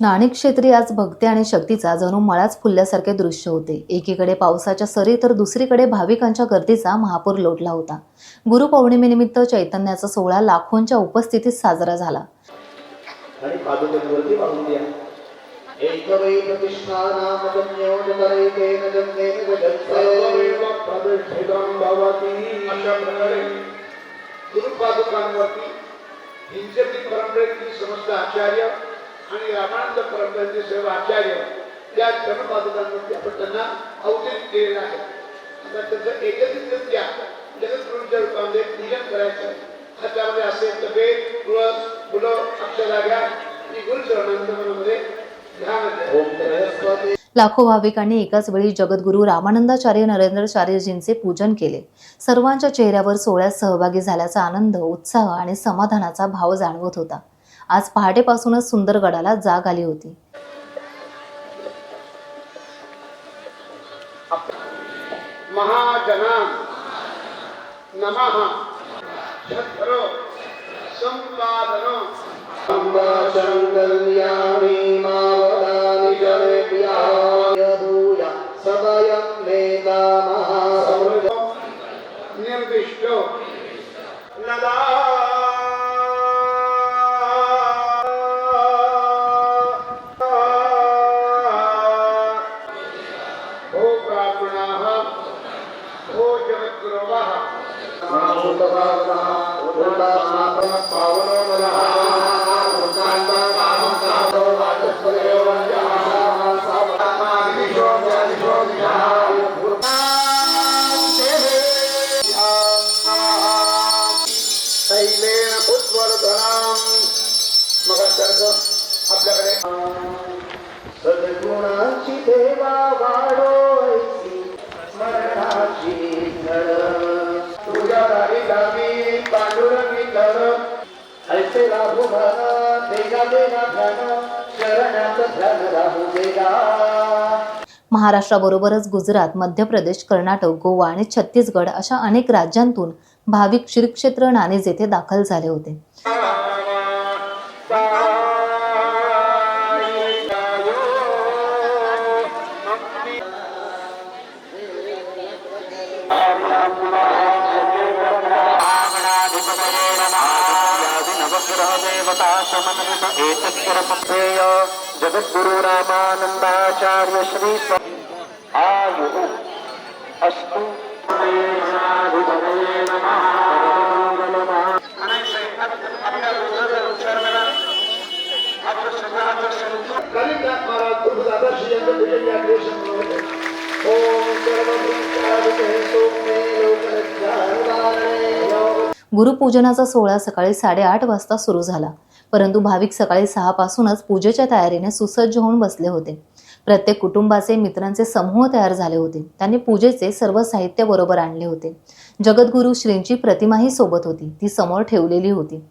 नाणिक क्षेत्री आज भक्ती आणि शक्तीचा जणू मळाच फुलल्यासारखे दृश्य होते। एकीकडे पावसाच्या सरी तर दुसरीकडे भाविकांच्या गर्दीचा महापूर लोटला होता। गुरुपौर्णिमेनिमित्त चैतन्याचा सोहळा लाखोंच्या उपस्थितीत साजरा झाला। आणि पादुकांवरती वाहून द्या। एकवै प्रतिष्ठानामजन्यो जतरेतेन जन्मेन जगत्सर्वमेव प्रतिष्ठितं भवति। अशा प्रकारे गुरुपादुकांवरती हिंसेची परंपरेतील समस्त आचार्य आणि रामानंद परंपरेतील सर्व आचार्य त्या चरणपादुकांवरती आपण त्यांना अवतरित केलेलं आहे। आता त्याचं एकत्रितरित्या जगद्गुरूंच्या रूपामध्ये पूजन करायचं। त्याच्यामध्ये असे तबे तुळस फुलं अक्षरा घ्या आणि गुरुचरणांच्या मनामध्ये ध्यान। लाखो भाविकांनी एकाच वेळी जगद्गुरू रामानंदाचार्य नरेंद्राचार्यजींचे पूजन केले। सर्वांच्या चेहऱ्यावर सोहळ्यात सहभागी झाल्याचा आनंद, उत्साह आणि समाधानाचा भाव जाणवत होता। आज पहाटेपासूनच सुंदरगडाला जाग आली होती। महाजनां नमः छत्र संपादन संभाषणकल्याणी मावदानि जनेभ्यः सदयं वेदा महासमृत निर्दिष्ट नदा आपल्याकडे सद्गुणाची देवा वाढोयसी स्मरणाची धर तुझ्या दारी दावी पांडुरंगी धर ऐसे राहू म्हणा देगा देगा ध्यान शरणाचं ध्यान राहू देगा। महाराष्ट्राबरोबरच गुजरात, मध्य प्रदेश, कर्नाटक, गोवा आणि छत्तीसगड अशा अनेक राज्यांतून भाविक श्री क्षेत्र नाणिज येथे दाखल झाले होते। जगद्गुरु रामानंदाचार्य श्री आयु अस्तु। गुरुपूजनाचा सोहळा सकाळी 8:30 वाजता सुरू झाला, परंतु भाविक सकाळी 6 पासूनच पूजेच्या तयारीने सुसज्ज होऊन बसले होते। प्रत्येक कुटुंबाचे, मित्रांचे समूह तयार झाले होते। त्यांनी पूजेचे सर्व साहित्य बरोबर आणले होते। जगद्गुरू श्रींची प्रतिमाही सोबत होती, ती समोर ठेवलेली होती।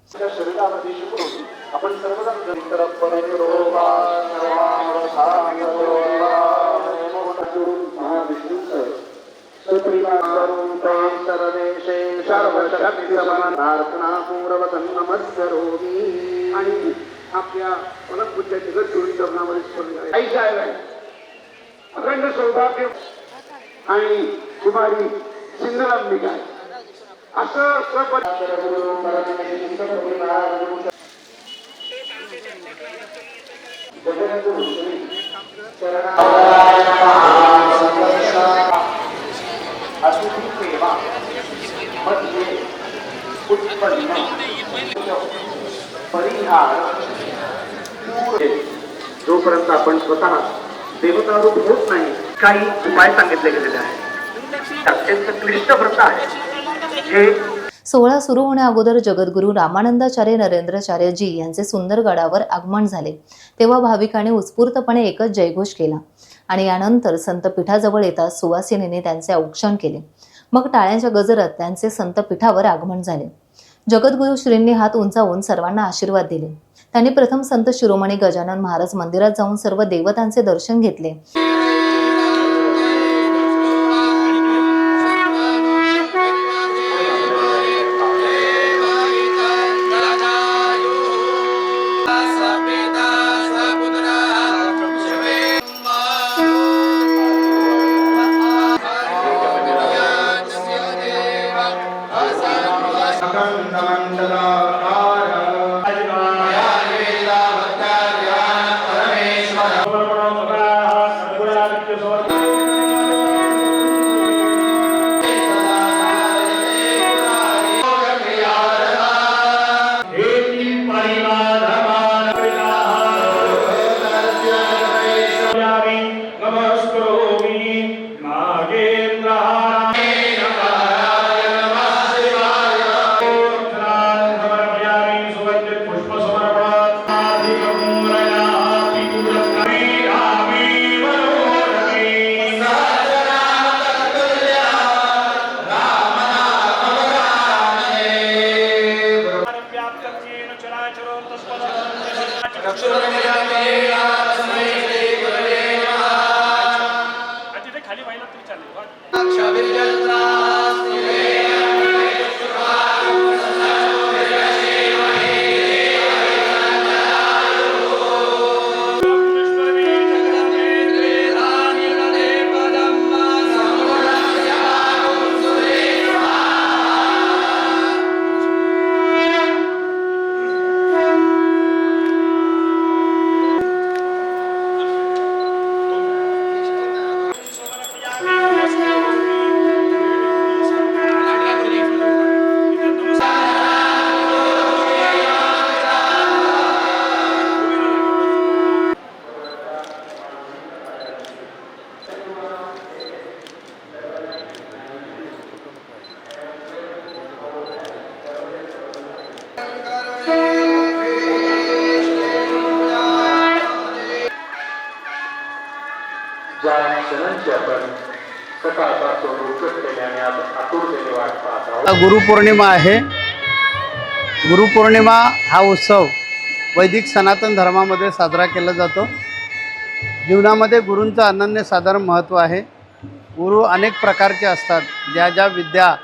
आणि आपल्या मनपूज्य जगद्गुरू चरणामध्ये अखंड सौभाग्य आणि कुमारी सिंधरांबिका असं जोपर्यंत आपण स्वतः देवतारूप होत नाही, काही उपाय सांगितले गेलेले आहेत। अत्यंत क्लिष्ट व्रत आहे। सोहळा सुरू होण्या अगोदर जगद्गुरू रामानंदाचार्य नरेंद्राचार्यजी यांचे सुंदरगडावर आगमन झाले। तेव्हा भाविकांनी उत्स्फूर्तपणे एकच जयघोष केला आणि यानंतर संत पीठाजवळ येताच सुवासिनीने त्यांचे औक्षण केले। मग टाळ्यांच्या गजरात त्यांचे संत पीठावर आगमन झाले। जगद्गुरू श्रींनी हात उंचावून सर्वांना आशीर्वाद दिले। त्यांनी प्रथम संत शिरोमणी गजानन महाराज मंदिरात जाऊन सर्व देवतांचे दर्शन घेतले। सपिता सपुत्रा तिथे खाली पाहिलं तरी चालेल. ज्या क्षणांची आपण सकाळपासून उकटलेल्या आणि आतुरतेने वाट पाहत आहोत. गुरुपौर्णिमा आहे. गुरुपौर्णिमा हा उत्सव वैदिक सनातन धर्मामध्ये साजरा केला जातो. जीवनामध्ये गुरूंचं अनन्यसाधारण महत्त्व आहे. गुरु अनेक प्रकारचे असतात. ज्या ज्या विद्या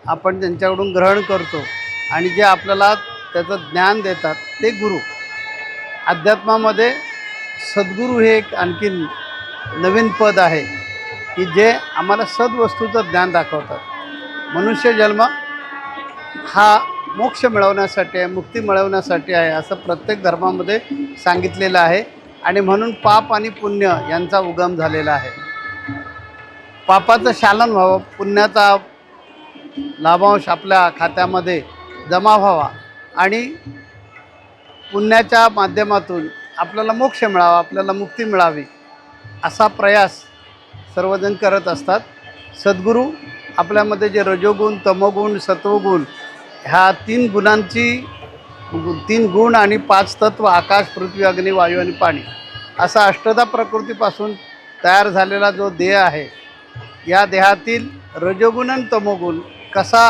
आपण त्यांच्याकडून ग्रहण करतो आणि जे आपल्याला त्याचं ज्ञान देतात ते गुरु. अध्यात्मामध्ये सद्गुरू हे एक आणखीन नवीन पद आहे की जे आम्हाला सद्वस्तूचं ज्ञान दाखवतात. मनुष्य जन्म हा मोक्ष मिळवण्यासाठी आहे, मुक्ती मिळवण्यासाठी आहे असं प्रत्येक धर्मामध्ये सांगितलेलं आहे. आणि म्हणून पाप आणि पुण्य यांचा उगम झालेला आहे. पापाचं शालन व्हावं, पुण्याचा लाभांश आपल्या खात्यामध्ये जमा व्हावा आणि पुण्याच्या माध्यमातून आपल्याला मोक्ष मिळावा, आपल्याला मुक्ती मिळावी असा प्रयास सर्वजण करत असतात. सद्गुरू आपल्यामध्ये जे रजोगुण, तमोगुण, सत्वगुण ह्या 3 गुणांची 3 गुण आणि 5 तत्व आकाश, पृथ्वी, अग्नी, वायू आणि पाणी असा अष्टधा प्रकृतीपासून तयार झालेला जो देह आहे, या देहातील रजोगुण आणि तमोगुण कसा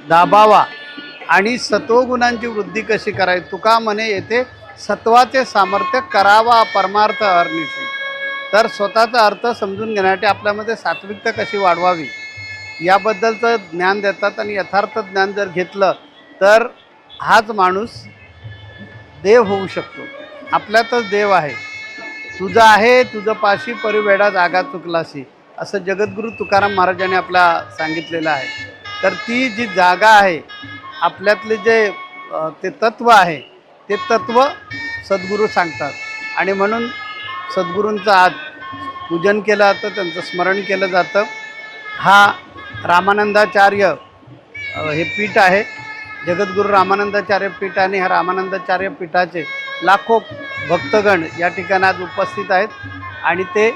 दाबावा आणि सत्वगुणांची वृद्धी कशी करायची. तुका म्हणे येथे सत्वाचे सामर्थ्य करावा परमार्थ अहर्निशी. तर स्वतःचा अर्थ समजून घेण्यासाठी आपल्यामध्ये सात्विकता कशी वाढवावी याबद्दलचं ज्ञान देतात. आणि यथार्थ ज्ञान जर घेतलं तर हाच माणूस देव होऊ शकतो. आपल्यातच देव आहे. तुझं आहे तुझं पाशी परिवेडा जागा चुकलासी असं जगद्गुरू तुकाराम महाराजांनी आपल्या सांगितलेलं आहे. तर ती जी जागा आहे आपल्यातले जे ते तत्व आहे ते तत्व सद्गुरू सांगतात. आणि म्हणून सद्गुरूंचं आज पूजन केलं जातं, त्यांचं स्मरण केलं जातं. हा रामानंदाचार्य हे पीठ आहे, जगद्गुरू रामानंदाचार्य पीठ. आणि ह्या रामानंदाचार्य पीठाचे लाखो भक्तगण या ठिकाणी आज उपस्थित आहेत. आणि ते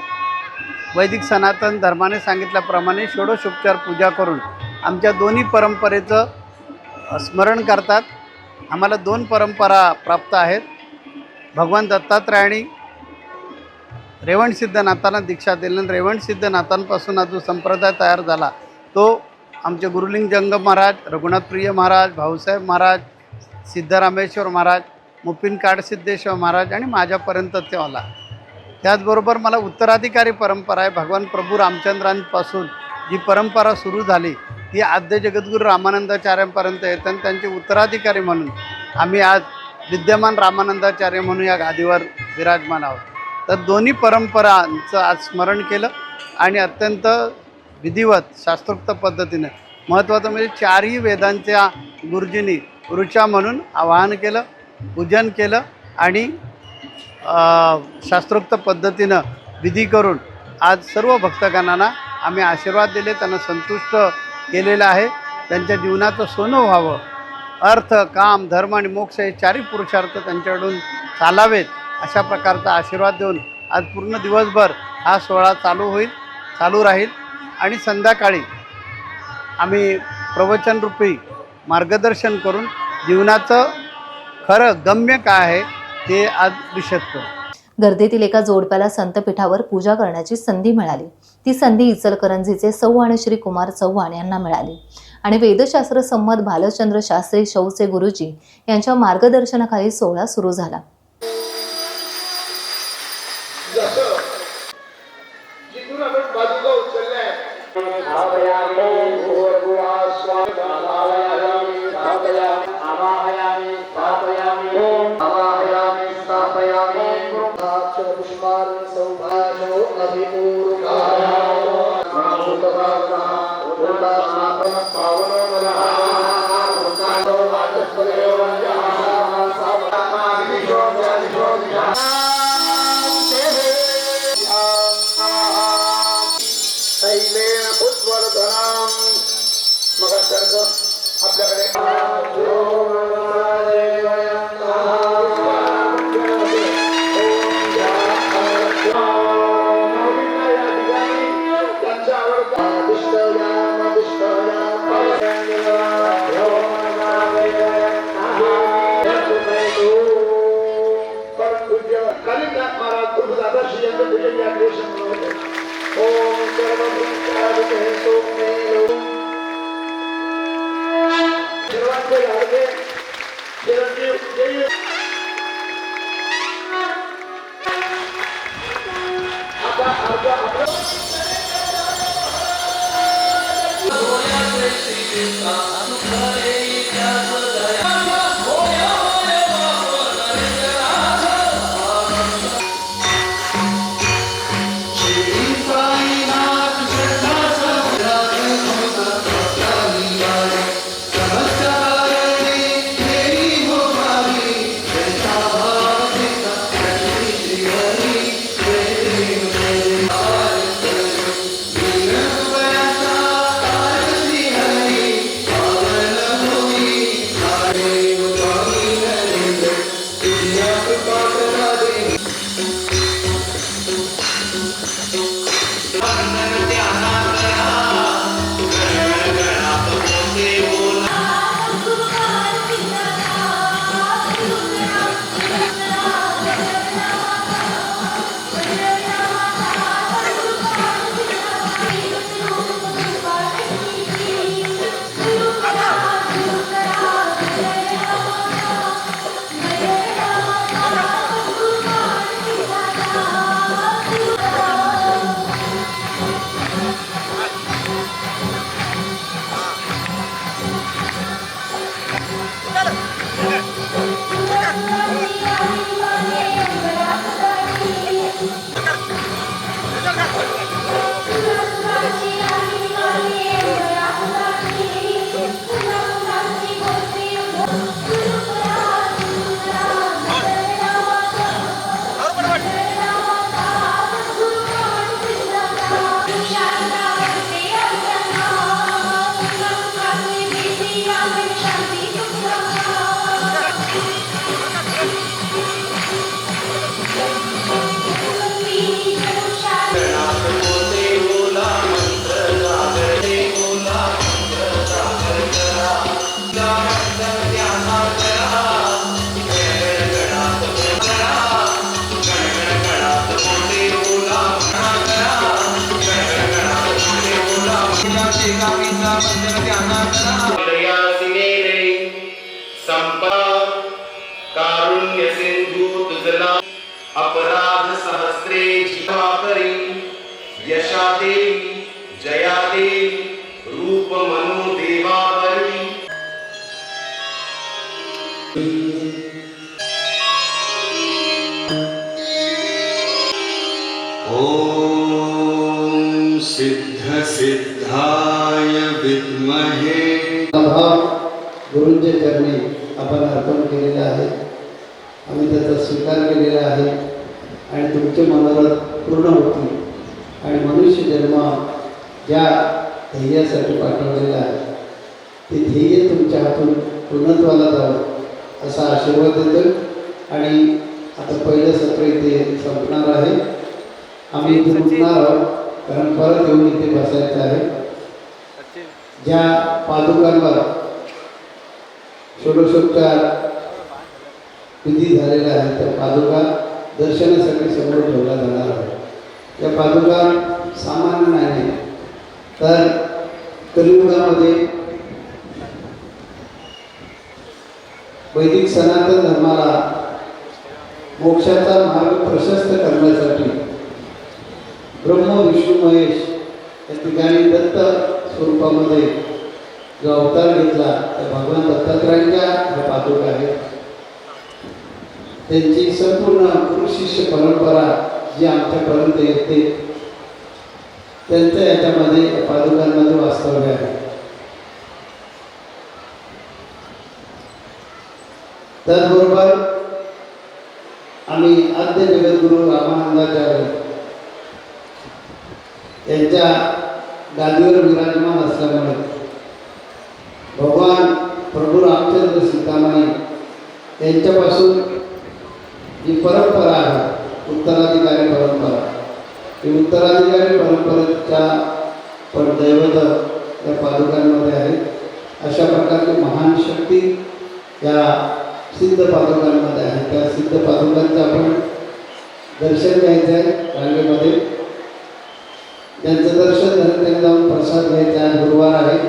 वैदिक सनातन धर्माने सांगितल्याप्रमाणे षोडशोपचार पूजा करून आमच्या दोन्ही परंपरेचं स्मरण करतात. आम्हाला 2 परंपरा प्राप्त आहेत. भगवान दत्तात्रयाणी रेवणसिद्धनाथांना दीक्षा दिली. रेवणसिद्धनाथांपासून हा जो संप्रदाय तयार झाला तो आमचे गुरुलिंग जंगम महाराज, रघुनाथप्रिय महाराज, भाऊसाहेब महाराज, सिद्धरामेश्वर महाराज, मुपिन काडसिद्धेश्वर महाराज आणि माझ्यापर्यंत ते आला. त्याचबरोबर मला उत्तराधिकारी परंपरा आहे. भगवान प्रभू रामचंद्रांपासून जी परंपरा सुरू झाली ती आद्य जगद्गुरू रामानंदाचार्यांपर्यंत येते. आणि त्यांचे उत्तराधिकारी म्हणून आम्ही आज विद्यमान रामानंदाचार्य म्हणून या गादीवर विराजमान आहोत. तर दोन्ही परंपरांचं आज स्मरण केलं आणि अत्यंत विधिवत शास्त्रोक्त पद्धतीनं. महत्त्वाचं म्हणजे 4ही वेदांच्या गुरुजींनी ऋचा म्हणून आवाहन केलं, पूजन केलं आणि शास्त्रोक्त पद्धतीनं विधी करून आज सर्व भक्तगणांना आम्ही आशीर्वाद दिले, त्यांना संतुष्ट केलेलं आहे. त्यांच्या जीवनाचं सोनं व्हावं, अर्थ, काम, धर्म आणि मोक्ष हे 4ही पुरुषार्थ त्यांच्याकडून चालावेत अशा प्रकारचा आशीर्वाद देऊन आज पूर्ण दिवसभर हा सोहळा चालू राहील. आणि संध्याकाळी आम्ही प्रवचनरूपी मार्गदर्शन करून जीवनाचं खरं गम्य काय आहे ते आज विशद करू. गर्दीतील एका जोडप्याला संतपीठावर पूजा करण्याची संधी मिळाली. ती संधी इचलकरंजीचे सौ आणि श्री कुमार चव्हाण यांना मिळाली. आणि वेदशास्त्र संमत भालचंद्र शास्त्री शौचे गुरुजी यांच्या मार्गदर्शनाखाली सोहळा सुरू झाला. जसं जिथून आपण बाजूला उचलल्या मग आपल्याकडे त्यांचा आवडता कालिदास महाराज तुळजादास यांचं पूजन या देशामध्ये ओम सर्वांचे लाडके चिरंजीव जय आता आपलं कारुण्य सिंधु तुझला अपराध सहस्रे जीवा करी यशा देवी जया देवी रूप मनो देवा परी ओम सिद्ध सिद्धाय विद्महे. गुरूंच्या चरणी आपण अर्पण केलेलं आहे. आम्ही त्याचा स्वीकार केलेला आहे आणि तुमचे मनोरथ पूर्ण होतील आणि मनुष्य जन्म ज्या ध्येयासाठी पाठवलेला आहे ते ध्येय तुमच्या हातून पूर्णत्वाला जावं असा आशीर्वाद देतो. आणि आता पहिलं सत्र इथे संपणार आहे. आम्ही इथे उठणार आहोत कारण परत येऊन इथे बसायचं आहे. ज्या पादुकांवर षोडशोपचार विधी झालेला आहे त्या पादुका दर्शनासाठी समोर ठेवला जाणार आहे. या पादुका सामान्य नाही तर कलियुगामध्ये वैदिक सनातन धर्माला मोक्षाचा मार्ग प्रशस्त करण्यासाठी ब्रह्म विष्णू महेश या ठिकाणी दत्त स्वरूपामध्ये जो अवतार घेतला त्या भगवान दत्तात्रयांच्या ह्या पादुका आहेत. त्यांची संपूर्ण गुरुशिष्य परंपरा जी आमच्यापर्यंत येते त्यांच्या याच्यामध्ये या पादुकांमध्ये वास्तव्य आहे. त्याचबरोबर आम्ही आद्य जगद्गुरू रामानंदाचार्य यांच्या गादीवर विराजमान असल्यामुळे भगवान प्रभू रामचंद्र सीतामाई यांच्यापासून जी परंपरा आहे उत्तराधिकारी परंपरा, ही उत्तराधिकारी परंपरेच्या पण दैवत या पादुकांमध्ये आहे. अशा प्रकारची महान शक्ती या सिद्ध पादुकांमध्ये आहे. त्या सिद्ध पादुकांचं आपण दर्शन घ्यायचं आहे रांगेमध्ये. त्यांचं दर्शन झालं त्यांनी जाऊन प्रसाद घ्यायचा आहे. गुरुवार आहे,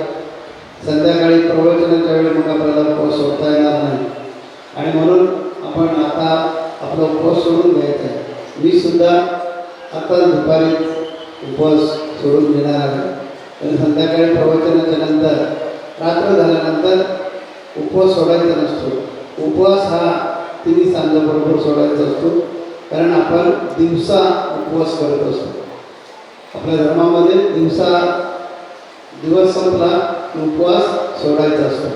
संध्याकाळी प्रवचनाच्या वेळी मग आपल्याला उपवास सोडता येणार नाही आणि म्हणून आपण आता आपला उपवास सोडून घ्यायचा आहे. मी सुद्धा आता दुपारी उपवास सोडून घेणार आहे. पण संध्याकाळी प्रवचनाच्या नंतर रात्र झाल्यानंतर उपवास सोडायचा नसतो. उपवास हा तिन्ही सांजाबरोबर सोडायचा असतो, कारण आपण दिवसा उपवास करत असतो. आपल्या धर्मामध्ये दिवस संपला उपवास सोडायचा असतो.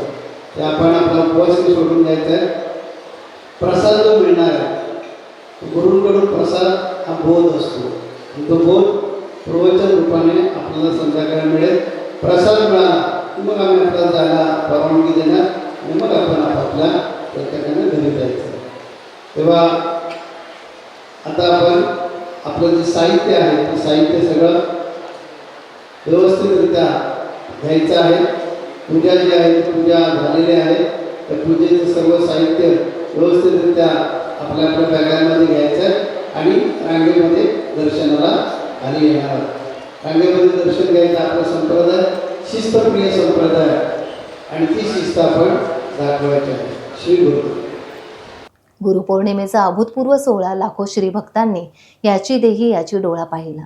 ते आपण आपला उपवासही सोडून घ्यायचा आहे. प्रसाद जो मिळणार आहे गुरूंकडून प्रसाद हा बोध असतो. तो बोध प्रवचन रूपाने आपल्याला संध्याकाळी मिळेल. प्रसाद मिळाला मग आम्ही आपल्याला जायला परवानगी देणार आणि मग आपण आपापल्या प्रत्येकाने घरी जायचं. तेव्हा आता आपण आपलं जे साहित्य आहे ते साहित्य सगळं व्यवस्थितरित्या घ्यायचं आहे. पूजा जी आहे ती पूजा झालेली आहे. त्या पूजेचं सर्व साहित्य व्यवस्थितरित्या आपल्या आपल्या बॅगांमध्ये घ्यायचं आहे आणि रांगेमध्ये दर्शनाला खाली येणार. रांगेमध्ये दर्शन घ्यायचं आपला संप्रदाय शिस्तप्रिय संप्रदाय आणि ती शिस्त आपण दाखवायची आहे. श्री गुरु. गुरुपौर्णिमेचा अभूतपूर्व सोहळा लाखो श्रीभक्तांनी याची देही याची डोळा पाहिला.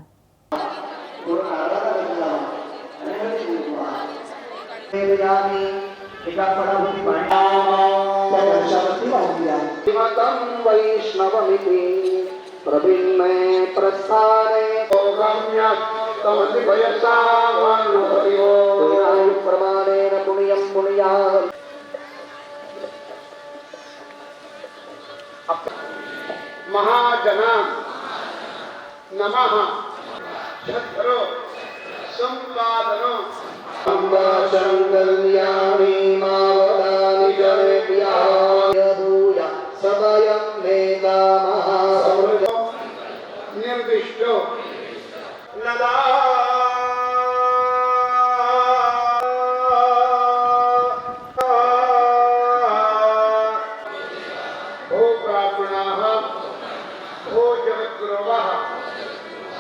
वैष्णवमिति प्रभिन्ने प्रस्थाने तमसि वयसा वान्नोरियो प्रमाणेन पुण्यं पुण्याः महाजना नमः शत्रो संपादनो संवाचन कल्याणी मावदानि जनेभ्यः सदयं वेदामः निर्दिष्टो नदा ओ ब्राह्मणाः ओ जगद्गुरवः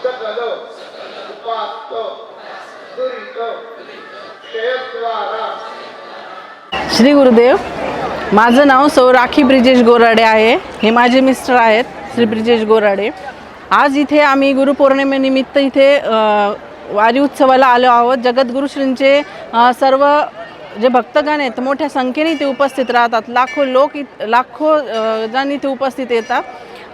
सकल उपात्त दुरित क्षयद्वारा. श्री गुरुदेव. माझं नाव सौ राखी ब्रिजेश गोराडे आहे. हे माझे मिस्टर आहेत श्री ब्रिजेश गोराडे. आज इथे आम्ही गुरुपौर्णिमेनिमित्त इथे वारी उत्सवाला आलो आहोत. जगद्गुरुश्रींचे सर्व जे भक्तगण आहेत मोठ्या संख्येने इथे उपस्थित राहतात. लाखो जण इथे उपस्थित येतात.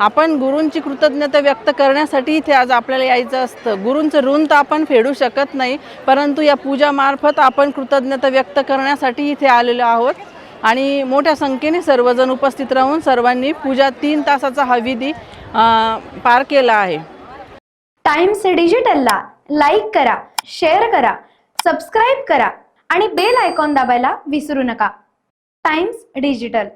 आपण गुरूंची कृतज्ञता व्यक्त करण्यासाठी इथे आज आपल्याला यायचं असतं. गुरूंचं ऋण तर आपण फेडू शकत नाही, परंतु या पूजामार्फत आपण कृतज्ञता व्यक्त करण्यासाठी इथे आलेलो आहोत. आणि मोठ्या संख्येने सर्वजण उपस्थित राहून सर्वांनी पूजा 3 तासाचा हा विधी पार केला आहे. टाइम्स डिजिटलला लाईक करा, शेअर करा, सबस्क्राईब करा आणि बेल आयकॉन दाबायला विसरू नका. Times digital.